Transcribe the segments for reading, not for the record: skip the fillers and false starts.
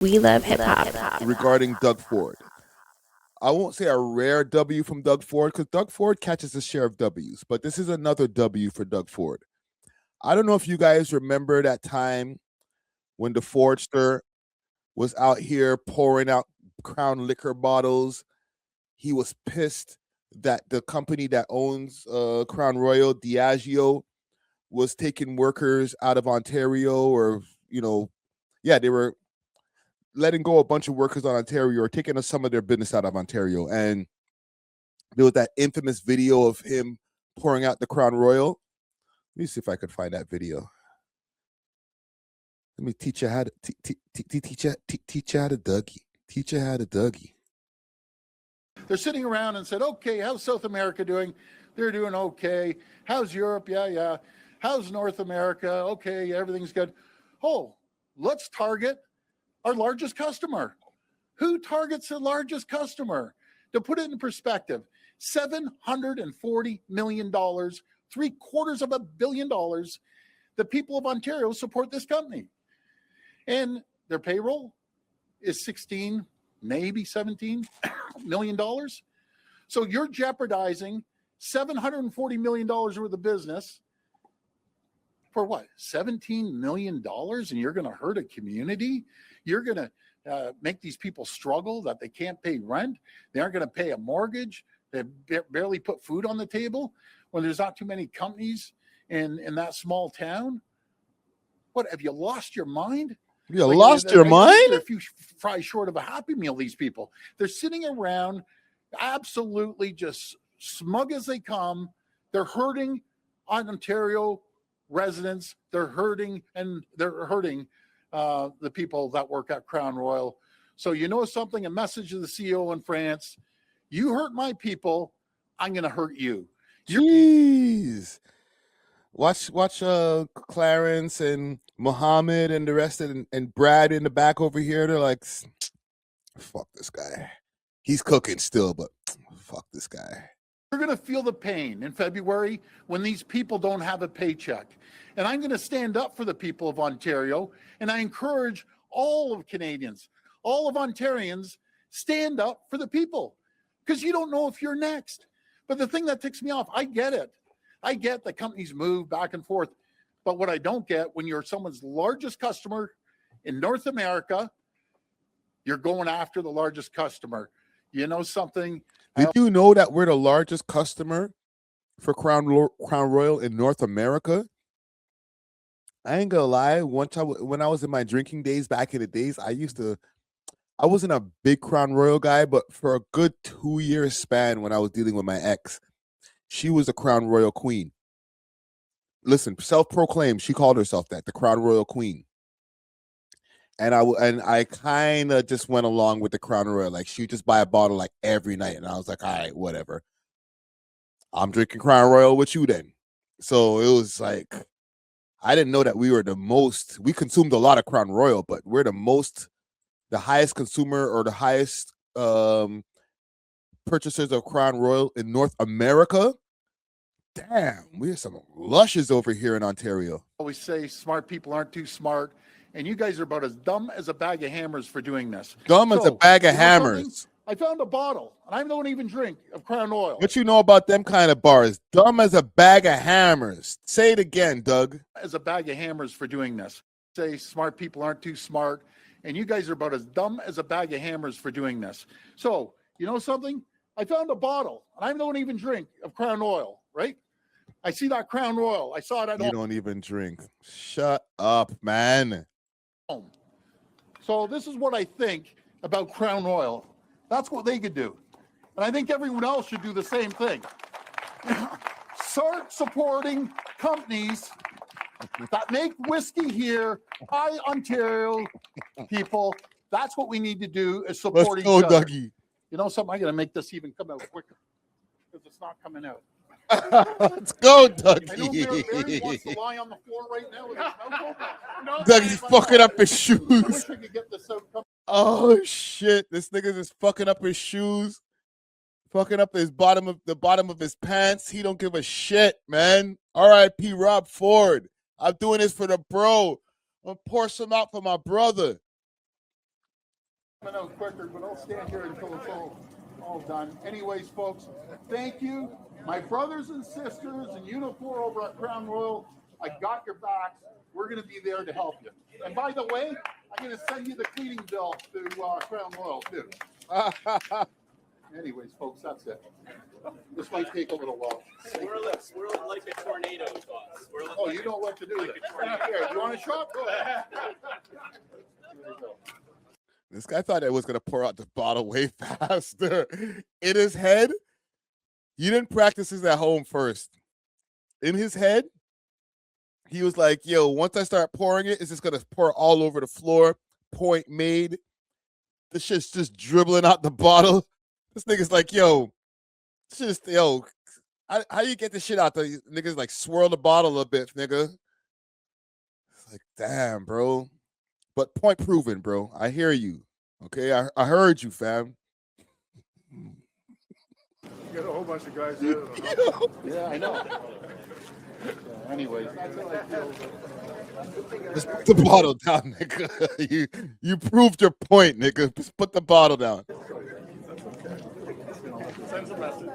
We love hip hop. regarding Doug Ford. I won't say a rare W from Doug Ford because Doug Ford catches a share of W's, but this is another W for Doug Ford. I don't know if you guys remember that time when the Fordster was out here pouring out Crown liquor bottles. He was pissed that the company that owns Crown Royal, Diageo, was taking workers out of Ontario, or they were letting go a bunch of workers on Ontario or taking some of their business out of Ontario. And there was that infamous video of him pouring out the Crown Royal. Let me see if I could find that video. Let me teach you how to teach you how to Dougie. Teach you how to Dougie. They're sitting around and said, okay, how's South America doing? They're doing okay. How's Europe? Yeah. How's North America? Okay, everything's good. Oh, let's target our largest customer. Who targets the largest customer? To put it in perspective, $740 million, $750 million. The people of Ontario support this company. And their payroll is 16, maybe $17 million. So you're jeopardizing $740 million worth of business for what? $17 million? And you're going to hurt a community? You're going to make these people struggle that they can't pay rent? They aren't going to pay a mortgage? They barely put food on the table when there's not too many companies in that small town? What, have you lost your mind? You lost your mind? They're a few fries short of a Happy Meal, these people. They're sitting around absolutely just smug as they come. They're hurting Ontario residents. They're hurting the people that work at Crown Royal. So you know something, a message to the CEO in France: you hurt my people, I'm going to hurt you. Jeez. Watch Clarence and Muhammad and the rest of and Brad in the back over here. They're like, fuck this guy. He's cooking still, but fuck this guy. You're going to feel the pain in February when these people don't have a paycheck. And I'm going to stand up for the people of Ontario. And I encourage all of Canadians, all of Ontarians, stand up for the people. Because you don't know if you're next. But the thing that ticks me off, I get it. I get that companies move back and forth. But what I don't get, when you're someone's largest customer in North America, you're going after the largest customer. You know something? Did you know that we're the largest customer for Crown Royal in North America? I ain't gonna lie. When I was in my drinking days back in the days, I wasn't a big Crown Royal guy, but for a good 2-year span when I was dealing with my ex, she was a Crown Royal queen. Listen, self-proclaimed, she called herself that, the Crown Royal queen. And I kind of just went along with the Crown Royal. Like, she would just buy a bottle like every night, and I was like, all right, whatever. I'm drinking Crown Royal with you then. So it was like, I didn't know that we were we consumed a lot of Crown Royal, but we're the highest consumer or the highest purchasers of Crown Royal in North America. Damn, we're some lushes over here in Ontario. I always say smart people aren't too smart, and you guys are about as dumb as a bag of hammers for doing this. Dumb as a bag of hammers. I found a bottle, and I don't even drink, of Crown Oil. What you know about them kind of bars? Dumb as a bag of hammers. Say it again, Doug. As a bag of hammers for doing this. Say smart people aren't too smart, and you guys are about as dumb as a bag of hammers for doing this. So, you know something? I found a bottle, and I don't even drink, of Crown Oil, right? I see that Crown Royal. I saw it at home. You don't even drink. Shut up, man. So this is what I think about Crown Royal. That's what they could do. And I think everyone else should do the same thing. Start supporting companies that make whiskey here, by Ontario people. That's what we need to do, is support each other. Dougie. You know something? I'm going to make this even come out quicker because it's not coming out. Let's go, Dougie. I know Barry wants to lie on the floor right now with his mouth open. Dougie's fucking up his shoes. I wish I could get this out. Oh shit! This nigga's just fucking up his shoes, fucking up the bottom of his pants. He don't give a shit, man. R.I.P. Rob Ford. I'm doing this for the bro. I'm gonna pour some out for my brother. Out quicker, but I'll stand here until it's all done. Anyways, folks, thank you. My brothers and sisters and Unit 4 over at Crown Royal, I got your backs. We're going to be there to help you. And by the way, I'm going to send you the cleaning bill to Crown Royal, too. Anyways, folks, that's it. This might take a little while. We're like a tornado, boss. Oh, you know what to do with it. Here, you want a shot? Go ahead. This guy thought it was going to pour out the bottle way faster. In his head, he didn't practice this at home first. In his head, he was like, yo, once I start pouring it, it's just going to pour all over the floor. Point made. This shit's just dribbling out the bottle. This nigga's like, yo, it's just, yo, how you get this shit out? The niggas like swirl the bottle a bit, nigga. It's like, damn, bro. But point proven, bro. I hear you. Okay, I heard you, fam. You got a whole bunch of guys there. Yeah, I know. Anyways, that's how I feel. Just put the bottle down, nigga. You proved your point, nigga. Just put the bottle down. Send a message.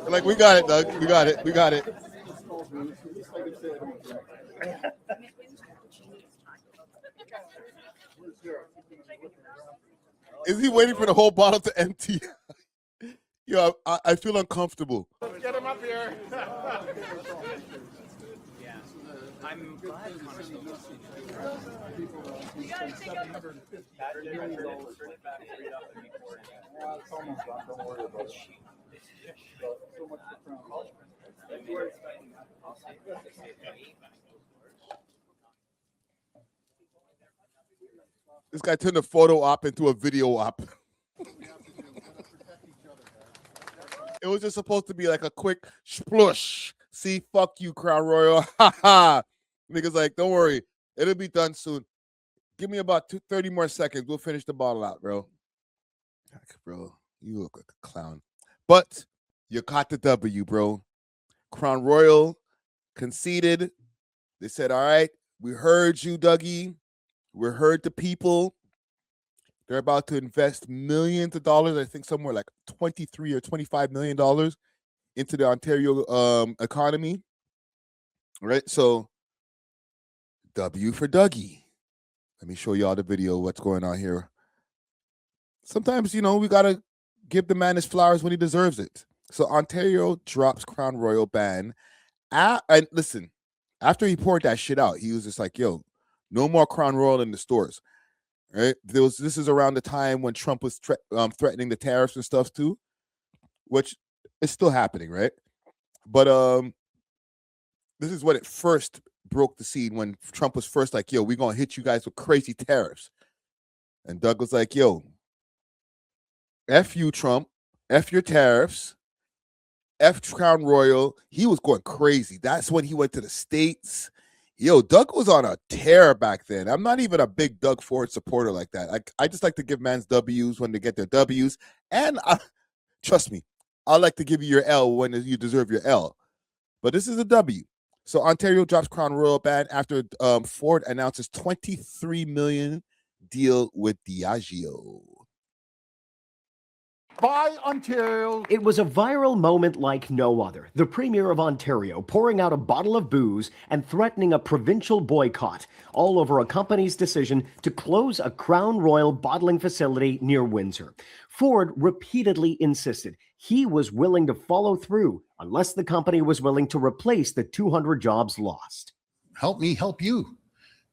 Like, we got it, Doug. We got it. We got it. Is he waiting for the whole bottle to empty? Yo, I feel uncomfortable. Let's get him up here. Yeah. I'm glad We got to take up It's almost done. Don't worry about it. So much for Crown. This guy turned a photo op into a video op. It was just supposed to be like a quick splush. See, fuck you, Crown Royal. Ha ha. Niggas like, don't worry. It'll be done soon. Give me about 30 more seconds. We'll finish the bottle out, bro. Bro, you look like a clown. But you caught the W, bro. Crown Royal conceded. They said, all right, we heard you, Dougie. We heard the people. They're about to invest millions of dollars, I think somewhere like $23 or $25 million into the Ontario economy. Right? So, W for Dougie. Let me show y'all the video, what's going on here. Sometimes, you know, we got to give the man his flowers when he deserves it. So, Ontario drops Crown Royal ban. And listen, after he poured that shit out, he was just like, yo, no more Crown Royal in the stores. Right? This is around the time when Trump was threatening the tariffs and stuff too, which is still happening, right? But this is when it first broke the scene, when Trump was first like, yo, we're going to hit you guys with crazy tariffs. And Doug was like, yo, F you, Trump, F your tariffs, F Crown Royal. He was going crazy. That's when he went to the States. Yo, Doug was on a tear back then. I'm not even a big Doug Ford supporter like that. I just like to give man's W's when they get their W's. And trust me, I like to give you your L when you deserve your L. But this is a W. So Ontario drops Crown Royal ban after Ford announces $23 million deal with Diageo. Bye, Ontario. It was a viral moment like no other. The Premier of Ontario pouring out a bottle of booze and threatening a provincial boycott, all over a company's decision to close a Crown Royal bottling facility near Windsor. Ford repeatedly insisted he was willing to follow through unless the company was willing to replace the 200 jobs lost. Help me help you.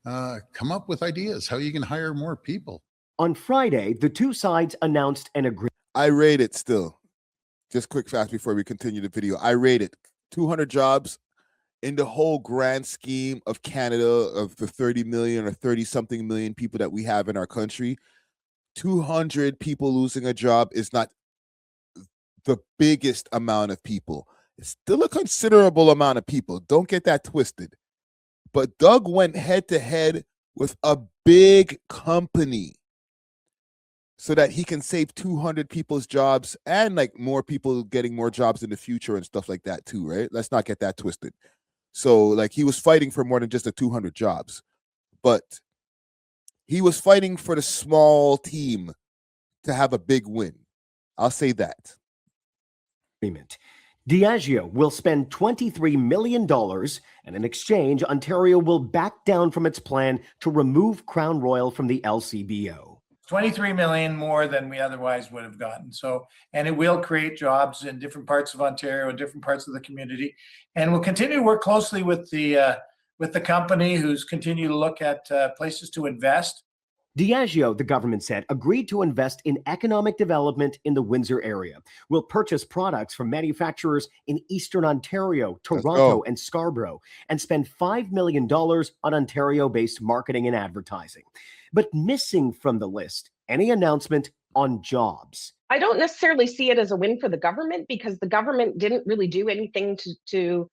Come up with ideas how you can hire more people. On Friday, the two sides announced an agreement. I rate it still. Just quick fast before we continue the video. I rate it 200 jobs in the whole grand scheme of Canada, of the 30 million or 30 something million people that we have in our country. 200 people losing a job is not the biggest amount of people. It's still a considerable amount of people. Don't get that twisted. But Doug went head to head with a big company so that he can save 200 people's jobs and like more people getting more jobs in the future and stuff like that too, right? Let's not get that twisted. So like he was fighting for more than just the 200 jobs. But he was fighting for the small team to have a big win. I'll say that. Agreement. Diageo will spend $23 million, and in exchange, Ontario will back down from its plan to remove Crown Royal from the LCBO. 23 million more than we otherwise would have gotten. So, and it will create jobs in different parts of Ontario and different parts of the community. And we'll continue to work closely with the company who's continue to look at places to invest. Diageo, the government said, agreed to invest in economic development in the Windsor area. Will purchase products from manufacturers in Eastern Ontario, Toronto, and Scarborough, and spend $5 million on Ontario-based marketing and advertising. But missing from the list, any announcement on jobs. I don't necessarily see it as a win for the government, because the government didn't really do anything to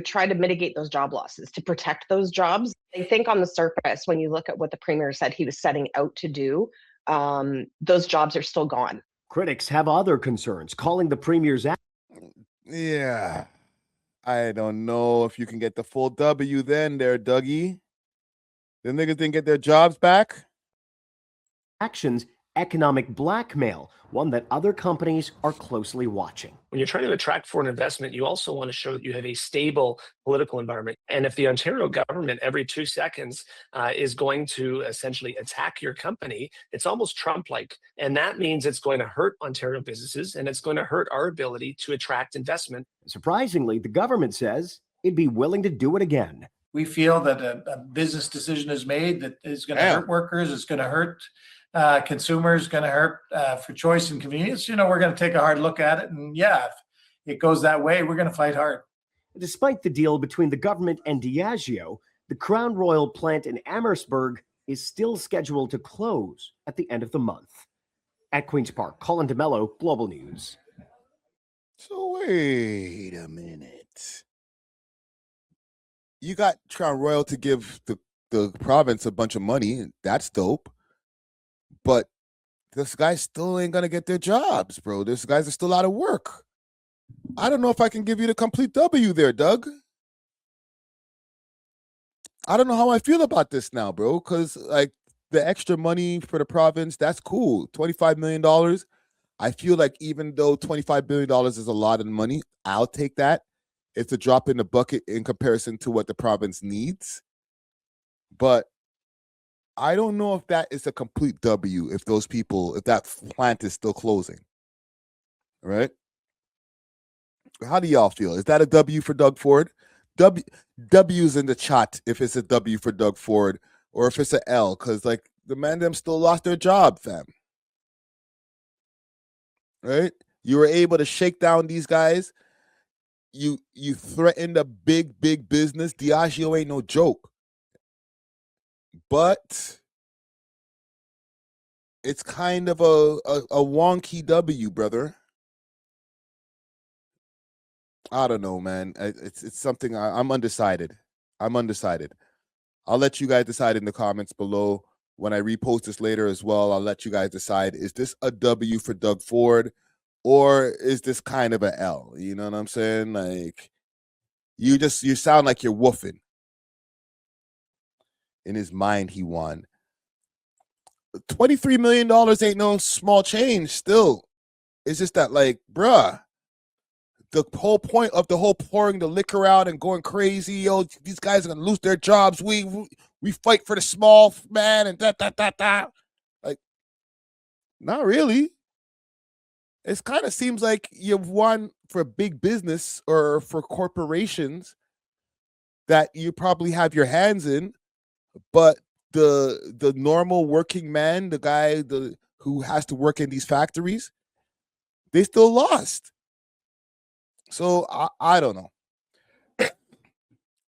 try to mitigate those job losses, to protect those jobs. I think on the surface, when you look at what the premier said he was setting out to do, those jobs are still gone. Critics have other concerns, calling the premier's Yeah. I don't know if you can get the full W then there, Dougie. The niggas didn't get their jobs back. actions economic blackmail, one that other companies are closely watching. When you're trying to attract foreign investment, you also want to show that you have a stable political environment. And if the Ontario government every 2 seconds is going to essentially attack your company, it's almost Trump-like. And that means it's going to hurt Ontario businesses, and it's going to hurt our ability to attract investment. Surprisingly, the government says it'd be willing to do it again. We feel that a business decision is made that is going to hurt workers, it's going to hurt consumers, going to hurt for choice and convenience. You know, we're going to take a hard look at it. And yeah, if it goes that way, we're going to fight hard. Despite the deal between the government and Diageo, the Crown Royal plant in Amherstburg is still scheduled to close at the end of the month. At Queen's Park, Colin DeMello, Global News. So wait a minute. You got Crown Royal to give the province a bunch of money. That's dope. But this guy still ain't going to get their jobs, bro. This guys are still out of work. I don't know if I can give you the complete W there, Doug. I don't know how I feel about this now, bro, because like the extra money for the province, that's cool. $25 million. I feel like even though $25 billion is a lot of money, I'll take that. It's a drop in the bucket in comparison to what the province needs. But I don't know if that is a complete W if those people, if that plant is still closing. All right? How do y'all feel? Is that a W for Doug Ford? W's in the chat if it's a W for Doug Ford or if it's an L, because like the man them still lost their job, fam. Right? You were able to shake down these guys. You threatened a big business. Diageo ain't no joke. But it's kind of a wonky W, brother. I don't know, man. It's something I'm undecided. I'm undecided. I'll let you guys decide in the comments below. When I repost this later as well, I'll let you guys decide, is this a W for Doug Ford or is this kind of an L? You know what I'm saying? Like, you sound like you're woofing. In his mind, he won. $23 million ain't no small change still. It's just that, like, bruh, the whole point of the whole pouring the liquor out and going crazy, yo, these guys are going to lose their jobs. We fight for the small man and that. Like, not really. It kind of seems like you've won for big business or for corporations that you probably have your hands in. But the normal working man, the guy who has to work in these factories, they still lost. So I don't know.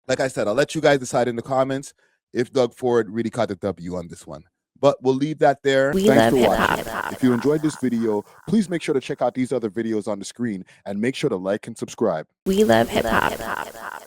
Like I said, I'll let you guys decide in the comments if Doug Ford really caught the W on this one. But we'll leave that there. Thanks for watching. If you enjoyed this video, please make sure to check out these other videos on the screen and make sure to like and subscribe. We love hip hop.